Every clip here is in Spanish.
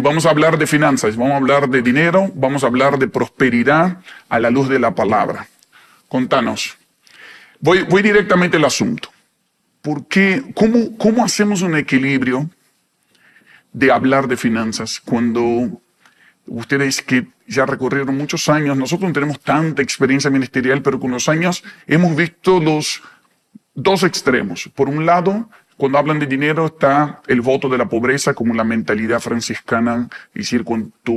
vamos a hablar de finanzas, vamos a hablar de dinero, vamos a hablar de prosperidad a la luz de la palabra. Contanos. Voy directamente al asunto. ¿Cómo hacemos un equilibrio de hablar de finanzas cuando ustedes que ya recorrieron muchos años, nosotros no tenemos tanta experiencia ministerial, pero con los años hemos visto los dos extremos? Por un lado, cuando hablan de dinero está el voto de la pobreza como la mentalidad franciscana, es decir, cuanto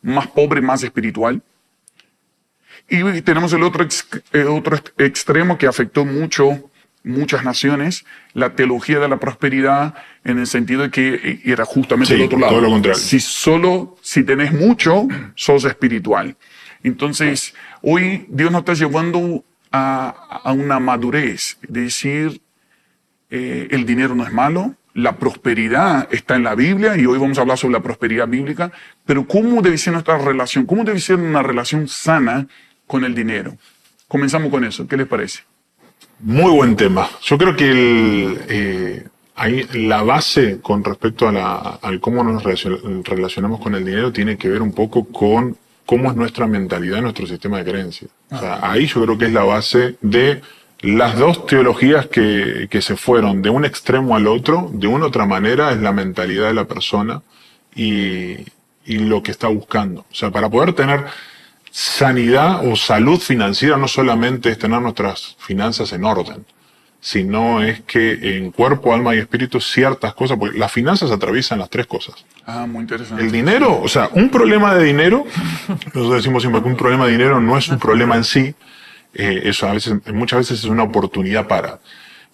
más pobre, más espiritual. Y tenemos el otro extremo que afectó muchas naciones, la teología de la prosperidad, en el sentido de que era justamente el otro lado. Todo lo contrario. Si tenés mucho, sos espiritual. Entonces, hoy Dios nos está llevando a una madurez, de decir, el dinero no es malo, la prosperidad está en la Biblia, y hoy vamos a hablar sobre la prosperidad bíblica, pero ¿cómo debe ser nuestra relación? ¿Cómo debe ser una relación sana con el dinero? Comenzamos con eso, ¿qué les parece? Muy buen tema. Yo creo que ahí la base con respecto al cómo nos relacionamos con el dinero tiene que ver un poco con cómo es nuestra mentalidad, nuestro sistema de creencias. O sea, ahí yo creo que es la base de las dos teologías que se fueron de un extremo al otro. De una u otra manera es la mentalidad de la persona y lo que está buscando. O sea, para poder tener sanidad o salud financiera no solamente es tener nuestras finanzas en orden, sino es que en cuerpo, alma y espíritu ciertas cosas, porque las finanzas atraviesan las tres cosas. Muy interesante. El dinero, o sea, un problema de dinero, nosotros decimos siempre que un problema de dinero no es un problema en sí, eso muchas veces es una oportunidad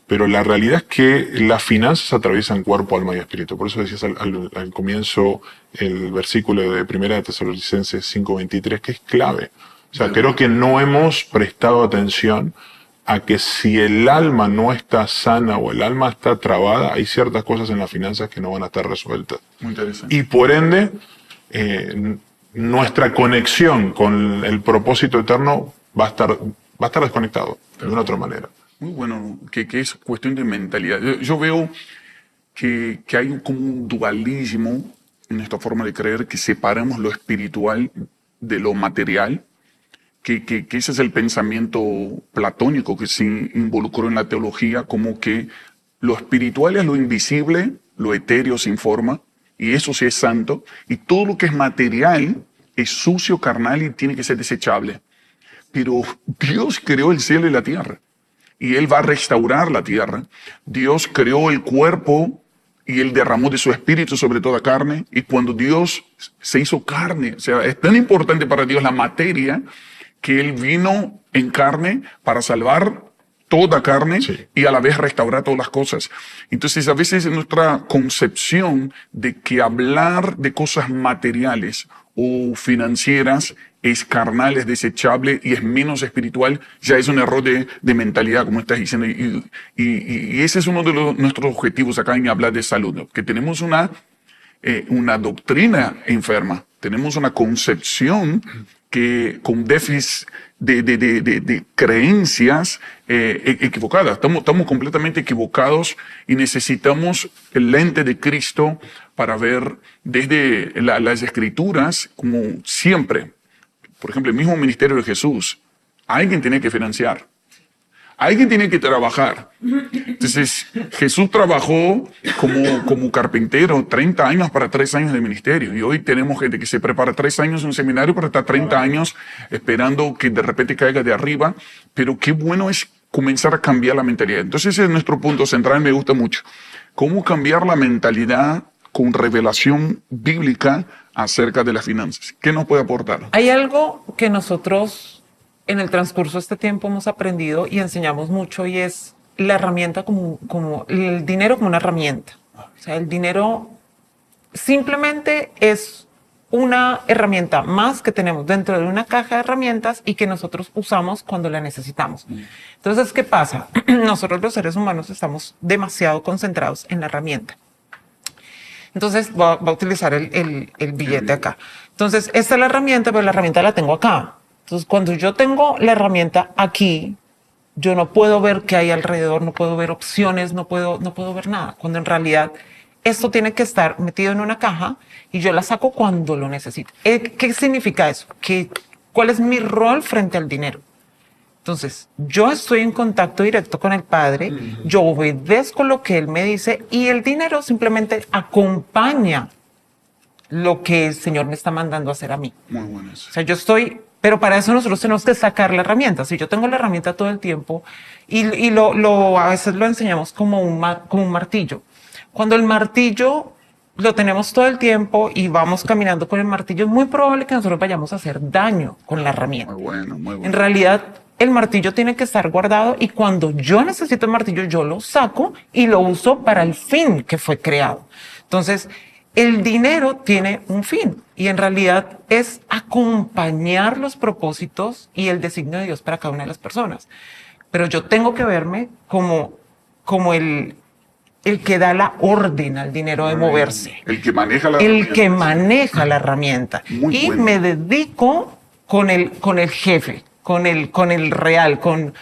pero la realidad es que las finanzas atraviesan cuerpo, alma y espíritu. Por eso decías al comienzo el versículo de 1 de Tesalonicenses 5:23, que es clave. O sea, creo que no hemos prestado atención a que si el alma no está sana o el alma está trabada, hay ciertas cosas en las finanzas que no van a estar resueltas. Muy interesante. Y por ende, nuestra conexión con el propósito eterno va a estar desconectado de una otra manera. Muy bueno, que es cuestión de mentalidad. Yo veo que hay como un dualismo en esta forma de creer, que separamos lo espiritual de lo material, que ese es el pensamiento platónico que se involucró en la teología, como que lo espiritual es lo invisible, lo etéreo sin forma, y eso sí es santo, y todo lo que es material es sucio, carnal y tiene que ser desechable. Pero Dios creó el cielo y la tierra, y Él va a restaurar la tierra. Dios creó el cuerpo y Él derramó de su espíritu sobre toda carne. Y cuando Dios se hizo carne, o sea, es tan importante para Dios la materia, que Él vino en carne para salvar toda carne, sí, y a la vez restaurar todas las cosas. Entonces, a veces nuestra concepción de que hablar de cosas materiales o financieras es carnal, es desechable y es menos espiritual, ya es un error de mentalidad, como estás diciendo. Y ese es uno de nuestros objetivos acá en hablar de salud, ¿no? Que tenemos una doctrina enferma, tenemos una concepción que con déficit de creencias equivocadas. Estamos completamente equivocados y necesitamos el lente de Cristo para ver desde las Escrituras, como siempre. Por ejemplo, el mismo ministerio de Jesús, alguien tiene que financiar, alguien tiene que trabajar. Entonces, Jesús trabajó como carpintero 30 años para 3 años de ministerio. Y hoy tenemos gente que se prepara 3 años en un seminario para estar 30 años esperando que de repente caiga de arriba. Pero qué bueno es comenzar a cambiar la mentalidad. Entonces, ese es nuestro punto central, me gusta mucho. ¿Cómo cambiar la mentalidad con revelación bíblica acerca de las finanzas? ¿Qué nos puede aportar? Hay algo que nosotros en el transcurso de este tiempo hemos aprendido y enseñamos mucho, y es la herramienta como el dinero como una herramienta. O sea, el dinero simplemente es una herramienta más que tenemos dentro de una caja de herramientas y que nosotros usamos cuando la necesitamos. Entonces, ¿qué pasa? Nosotros los seres humanos estamos demasiado concentrados en la herramienta. Entonces, va a utilizar el billete acá. Entonces, esta es la herramienta, pero la herramienta la tengo acá. Entonces, cuando yo tengo la herramienta aquí, yo no puedo ver qué hay alrededor, no puedo ver opciones, no puedo ver nada. Cuando en realidad esto tiene que estar metido en una caja y yo la saco cuando lo necesito. ¿Qué significa eso? ¿Cuál es mi rol frente al dinero? Entonces, yo estoy en contacto directo con el Padre, yo obedezco lo que Él me dice y el dinero simplemente acompaña lo que el Señor me está mandando a hacer a mí. Muy bueno eso. O sea, yo estoy, pero para eso nosotros tenemos que sacar la herramienta. Si yo tengo la herramienta todo el tiempo y a veces lo enseñamos como un martillo. Cuando el martillo lo tenemos todo el tiempo y vamos caminando con el martillo, es muy probable que nosotros vayamos a hacer daño con la herramienta. Muy bueno, muy bueno. En realidad, el martillo tiene que estar guardado y cuando yo necesito el martillo, yo lo saco y lo uso para el fin que fue creado. Entonces, el dinero tiene un fin y en realidad es acompañar los propósitos y el designio de Dios para cada una de las personas. Pero yo tengo que verme como el que da la orden al dinero de moverse. El que maneja la El herramienta. que maneja la herramienta. Muy Y bueno. me dedico con el jefe, con el real, con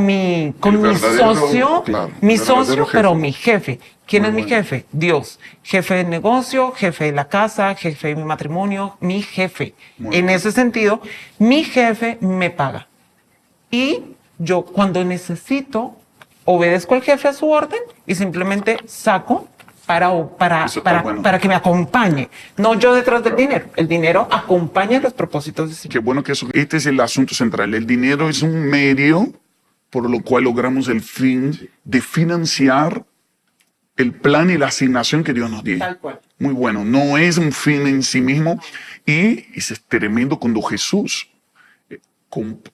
mi verdadero, socio, claro, mi el verdadero socio, jefe. pero mi jefe. ¿Quién Muy es mi bueno. jefe? Dios. Jefe del negocio, jefe de la casa, jefe de mi matrimonio, mi jefe. Muy En bueno. ese sentido, mi jefe me paga. Y yo cuando necesito, obedezco al jefe a su orden y simplemente saco Eso está bueno. para que me acompañe. No yo detrás del dinero. El dinero acompaña los propósitos de sí. Qué bueno que eso. Este es el asunto central. El dinero es un medio por lo cual logramos el fin de financiar el plan y la asignación que Dios nos dio. Tal cual. Muy bueno. No es un fin en sí mismo. Y es tremendo cuando Jesús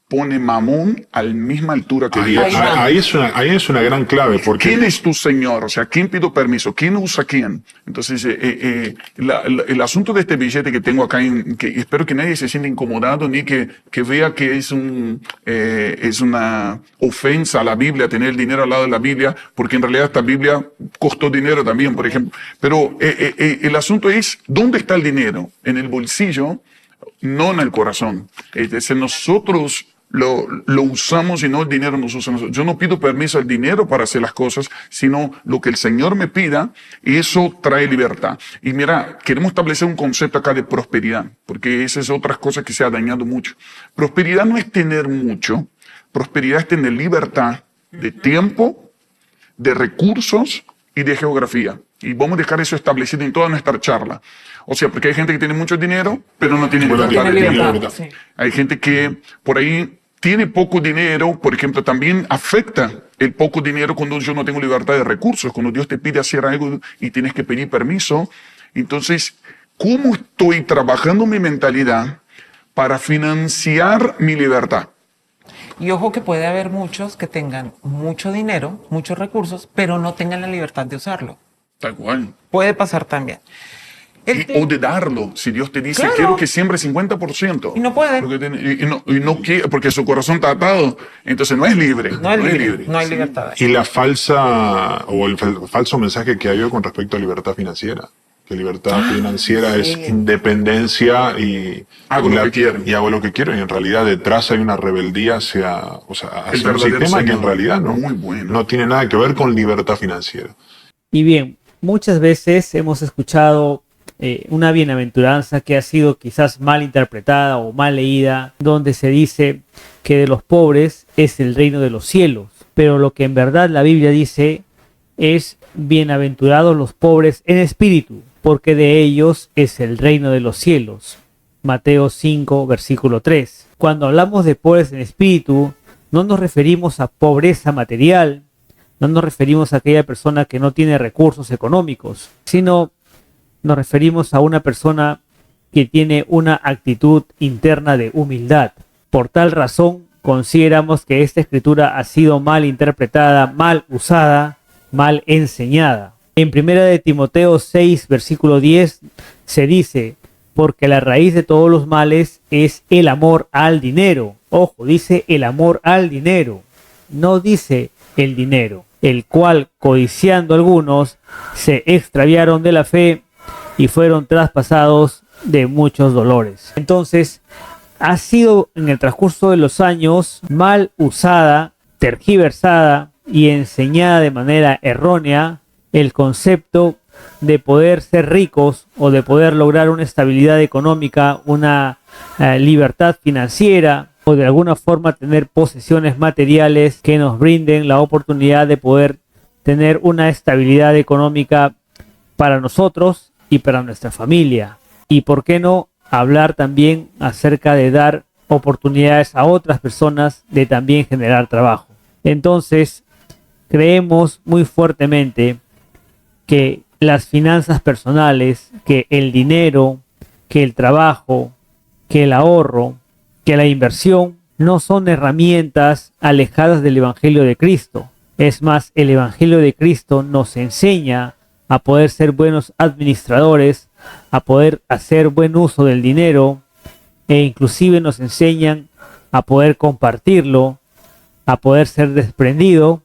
pone Mamón a la misma altura que Dios. Ahí es una gran clave, porque ¿Quién es tu Señor? O sea, ¿quién pido permiso? ¿Quién usa quién? Entonces, el asunto de este billete que tengo acá, que espero que nadie se sienta incomodado ni que vea que es una ofensa a la Biblia tener el dinero al lado de la Biblia, porque en realidad esta Biblia costó dinero también, por ejemplo. Pero el asunto es, ¿dónde está el dinero? ¿En el bolsillo? No en el corazón. Es decir, nosotros lo usamos y no el dinero nos usa a nosotros. Yo no pido permiso al dinero para hacer las cosas, sino lo que el Señor me pida, y eso trae libertad. Y mira, queremos establecer un concepto acá de prosperidad, porque esa es otra cosa que se ha dañado mucho. Prosperidad no es tener mucho, prosperidad es tener libertad de tiempo, de recursos y de geografía. Y vamos a dejar eso establecido en toda nuestra charla. O sea, porque hay gente que tiene mucho dinero, pero no tiene Bueno, libertad tiene de libertad, tiempo. sí. Hay gente que por ahí tiene poco dinero, por ejemplo, también afecta el poco dinero cuando yo no tengo libertad de recursos, cuando Dios te pide hacer algo y tienes que pedir permiso. Entonces, ¿cómo estoy trabajando mi mentalidad para financiar mi libertad? Y ojo que puede haber muchos que tengan mucho dinero, muchos recursos, pero no tengan la libertad de usarlo. Tal cual. Puede pasar también. O de darlo. Si Dios te dice, Claro. quiero que siembre 50%. Y no puede. Y no quiere, porque su corazón está atado. Entonces no es libre. No es libre, no hay libertad. y la el falso mensaje que hay hoy con respecto a libertad financiera. Que libertad financiera es independencia y Hago lo que quiero. Y hago lo que quiero. Y en realidad detrás hay una rebeldía hacia El un verdadero sistema que en Señor. realidad Muy bueno. no tiene nada que ver con libertad financiera. Y bien, muchas veces hemos escuchado una bienaventuranza que ha sido quizás mal interpretada o mal leída, donde se dice que de los pobres es el reino de los cielos. Pero lo que en verdad la Biblia dice es bienaventurados los pobres en espíritu, porque de ellos es el reino de los cielos. Mateo 5, versículo 3. Cuando hablamos de pobres en espíritu, no nos referimos a pobreza material, no nos referimos a aquella persona que no tiene recursos económicos, sino nos referimos a una persona que tiene una actitud interna de humildad. Por tal razón, consideramos que esta escritura ha sido mal interpretada, mal usada, mal enseñada. En 1 de Timoteo 6, versículo 10, se dice, porque la raíz de todos los males es el amor al dinero. Ojo, dice el amor al dinero, no dice el dinero, el cual, codiciando algunos, se extraviaron de la fe y fueron traspasados de muchos dolores. Entonces, ha sido en el transcurso de los años mal usada, tergiversada y enseñada de manera errónea el concepto de poder ser ricos o de poder lograr una estabilidad económica, una libertad financiera o de alguna forma tener posesiones materiales que nos brinden la oportunidad de poder tener una estabilidad económica para nosotros y para nuestra familia. Y por qué no hablar también acerca de dar oportunidades a otras personas de también generar trabajo. Entonces, creemos muy fuertemente que las finanzas personales, que el dinero, que el trabajo, que el ahorro, que la inversión no son herramientas alejadas del Evangelio de Cristo. Es más, el Evangelio de Cristo nos enseña a poder ser buenos administradores, a poder hacer buen uso del dinero, e inclusive nos enseñan a poder compartirlo, a poder ser desprendido,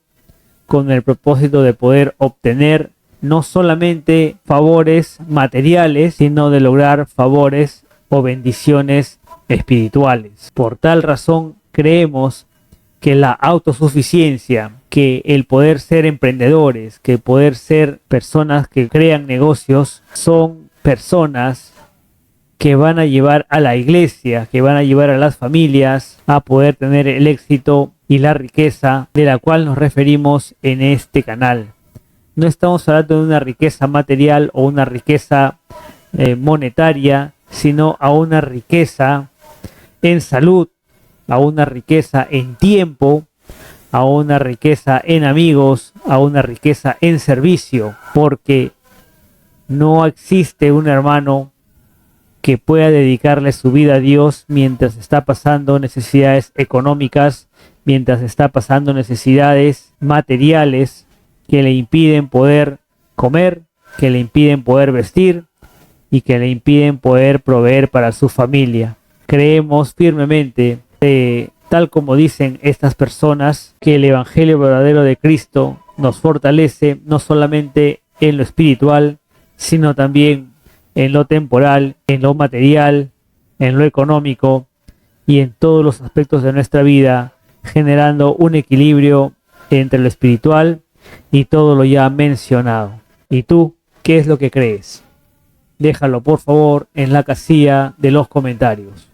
con el propósito de poder obtener no solamente favores materiales, sino de lograr favores o bendiciones espirituales. Por tal razón, creemos que la autosuficiencia, que el poder ser emprendedores, que poder ser personas que crean negocios, son personas que van a llevar a la iglesia, que van a llevar a las familias a poder tener el éxito y la riqueza de la cual nos referimos en este canal. No estamos hablando de una riqueza material o una riqueza monetaria, sino a una riqueza en salud, a una riqueza en tiempo, a una riqueza en amigos, a una riqueza en servicio, porque no existe un hermano que pueda dedicarle su vida a Dios mientras está pasando necesidades económicas, mientras está pasando necesidades materiales que le impiden poder comer, que le impiden poder vestir y que le impiden poder proveer para su familia. Creemos firmemente, tal como dicen estas personas, que el Evangelio verdadero de Cristo nos fortalece no solamente en lo espiritual, sino también en lo temporal, en lo material, en lo económico y en todos los aspectos de nuestra vida, generando un equilibrio entre lo espiritual y todo lo ya mencionado. ¿Y tú qué es lo que crees? Déjalo por favor en la casilla de los comentarios.